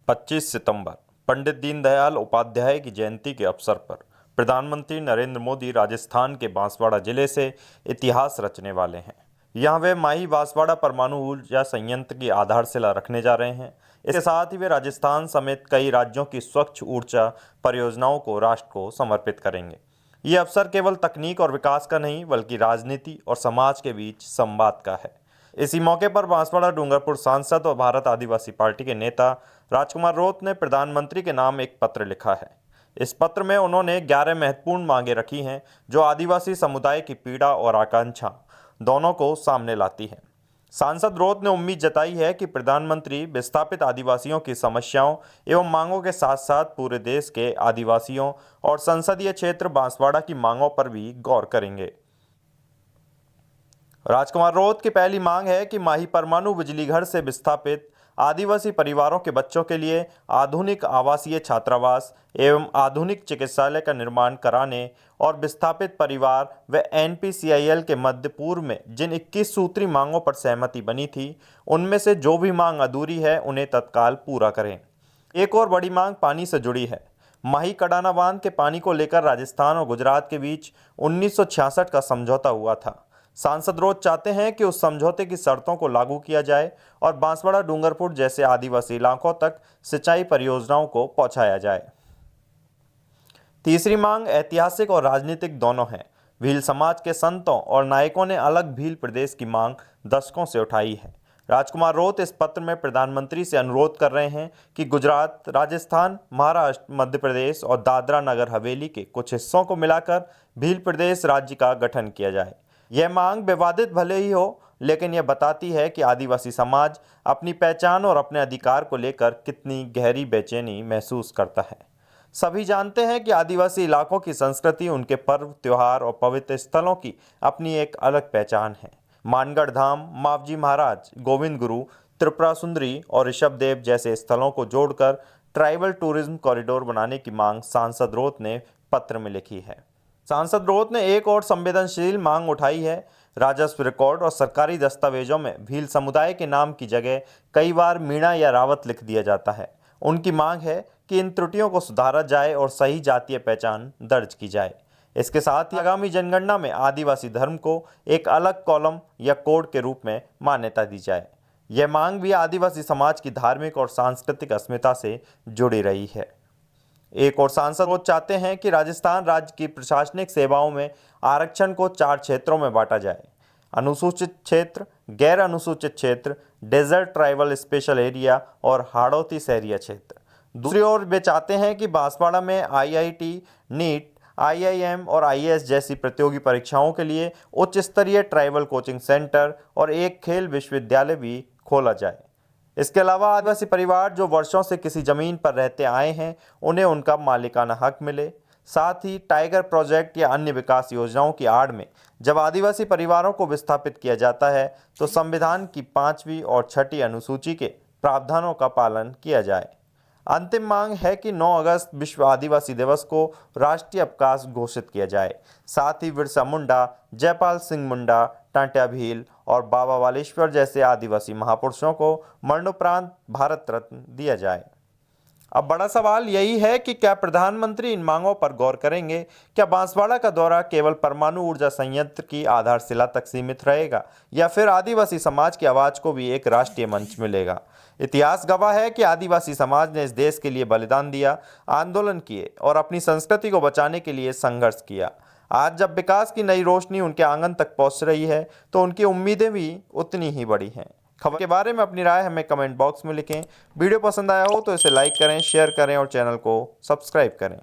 25 सितंबर पंडित दीनदयाल उपाध्याय की जयंती के अवसर पर प्रधानमंत्री नरेंद्र मोदी राजस्थान के बांसवाड़ा जिले से इतिहास रचने वाले हैं। यहाँ वे माही बांसवाड़ा परमाणु ऊर्जा संयंत्र की आधारशिला रखने जा रहे हैं। इसके साथ ही वे राजस्थान समेत कई राज्यों की स्वच्छ ऊर्जा परियोजनाओं को राष्ट्र को समर्पित करेंगे। ये अवसर केवल तकनीक और विकास का नहीं बल्कि राजनीति और समाज के बीच संवाद का है। इसी मौके पर बांसवाड़ा डूंगरपुर सांसद और भारत आदिवासी पार्टी के नेता राजकुमार रोत ने प्रधानमंत्री के नाम एक पत्र लिखा है। इस पत्र में उन्होंने 11 महत्वपूर्ण मांगें रखी हैं जो आदिवासी समुदाय की पीड़ा और आकांक्षा दोनों को सामने लाती हैं। सांसद रोत ने उम्मीद जताई है कि प्रधानमंत्री विस्थापित आदिवासियों की समस्याओं एवं मांगों के साथ साथ पूरे देश के आदिवासियों और संसदीय क्षेत्र बांसवाड़ा की मांगों पर भी गौर करेंगे। राजकुमार रोत की पहली मांग है कि माही परमाणु बिजली घर से विस्थापित आदिवासी परिवारों के बच्चों के लिए आधुनिक आवासीय छात्रावास एवं आधुनिक चिकित्सालय का निर्माण कराने और विस्थापित परिवार व एनपीसीआईएल के मध्य पूर्व में जिन 21 सूत्री मांगों पर सहमति बनी थी, उनमें से जो भी मांग अधूरी है उन्हें तत्काल पूरा करें। एक और बड़ी मांग पानी से जुड़ी है। माही कडाना बांध के पानी को लेकर राजस्थान और गुजरात के बीच 1966 का समझौता हुआ था। सांसद रोज चाहते हैं कि उस समझौते की शर्तों को लागू किया जाए और बांसवाड़ा डूंगरपुर जैसे आदिवासी इलाकों तक सिंचाई परियोजनाओं को पहुंचाया जाए। तीसरी मांग ऐतिहासिक और राजनीतिक दोनों है। भील समाज के संतों और नायकों ने अलग भील प्रदेश की मांग दशकों से उठाई है। राजकुमार रोत इस पत्र में प्रधानमंत्री से अनुरोध कर रहे हैं कि गुजरात, राजस्थान, महाराष्ट्र, मध्य प्रदेश और दादरा नगर हवेली के कुछ हिस्सों को मिलाकर भील प्रदेश राज्य का गठन किया जाए। यह मांग विवादित भले ही हो, लेकिन यह बताती है कि आदिवासी समाज अपनी पहचान और अपने अधिकार को लेकर कितनी गहरी बेचैनी महसूस करता है। सभी जानते हैं कि आदिवासी इलाकों की संस्कृति, उनके पर्व, त्योहार और पवित्र स्थलों की अपनी एक अलग पहचान है। मानगढ़ धाम, मावजी महाराज, गोविंद गुरु, त्रिपुरा सुंदरी और ऋषभदेव जैसे स्थलों को जोड़कर ट्राइबल टूरिज्म कॉरिडोर बनाने की मांग सांसद रोत ने पत्र में लिखी है। सांसद रोत ने एक और संवेदनशील मांग उठाई है। राजस्व रिकॉर्ड और सरकारी दस्तावेजों में भील समुदाय के नाम की जगह कई बार मीणा या रावत लिख दिया जाता है। उनकी मांग है कि इन त्रुटियों को सुधारा जाए और सही जातीय पहचान दर्ज की जाए। इसके साथ ही आगामी जनगणना में आदिवासी धर्म को एक अलग कॉलम या कोड के रूप में मान्यता दी जाए। यह मांग भी आदिवासी समाज की धार्मिक और सांस्कृतिक अस्मिता से जुड़ी रही है। एक और सांसद वो चाहते हैं कि राजस्थान राज्य की प्रशासनिक सेवाओं में आरक्षण को 4 क्षेत्रों में बांटा जाए: अनुसूचित क्षेत्र, गैर अनुसूचित क्षेत्र, डेजर्ट ट्राइबल स्पेशल एरिया और हाड़ौती शहरिया क्षेत्र। दूसरी ओर वे चाहते हैं कि बांसवाड़ा में आईआईटी, नीट, आईआईएम और आईएएस जैसी प्रतियोगी परीक्षाओं के लिए उच्च स्तरीय ट्राइबल कोचिंग सेंटर और एक खेल विश्वविद्यालय भी खोला जाए। इसके अलावा आदिवासी परिवार जो वर्षों से किसी जमीन पर रहते आए हैं, उन्हें उनका मालिकाना हक मिले। साथ ही टाइगर प्रोजेक्ट या अन्य विकास योजनाओं की आड़ में जब आदिवासी परिवारों को विस्थापित किया जाता है तो संविधान की 5वीं और 6ठी अनुसूची के प्रावधानों का पालन किया जाए। अंतिम मांग है कि 9 अगस्त विश्व आदिवासी दिवस को राष्ट्रीय अवकाश घोषित किया जाए। साथ ही बिरसा मुंडा, जयपाल सिंह मुंडा, टांट्या भील और बाबा बालेश्वर जैसे आदिवासी महापुरुषों को मरणोपरांत भारत रत्न दिया जाए। अब बड़ा सवाल यही है कि क्या प्रधानमंत्री इन मांगों पर गौर करेंगे? क्या बांसवाड़ा का दौरा केवल परमाणु ऊर्जा संयंत्र की आधारशिला तक सीमित रहेगा या फिर आदिवासी समाज की आवाज को भी एक राष्ट्रीय मंच मिलेगा? इतिहास गवाह है कि आदिवासी समाज ने इस देश के लिए बलिदान दिया, आंदोलन किए और अपनी संस्कृति को बचाने के लिए संघर्ष किया। आज जब विकास की नई रोशनी उनके आंगन तक पहुंच रही है तो उनकी उम्मीदें भी उतनी ही बड़ी हैं। खबर के बारे में अपनी राय हमें कमेंट बॉक्स में लिखें। वीडियो पसंद आया हो तो इसे लाइक करें, शेयर करें और चैनल को सब्सक्राइब करें।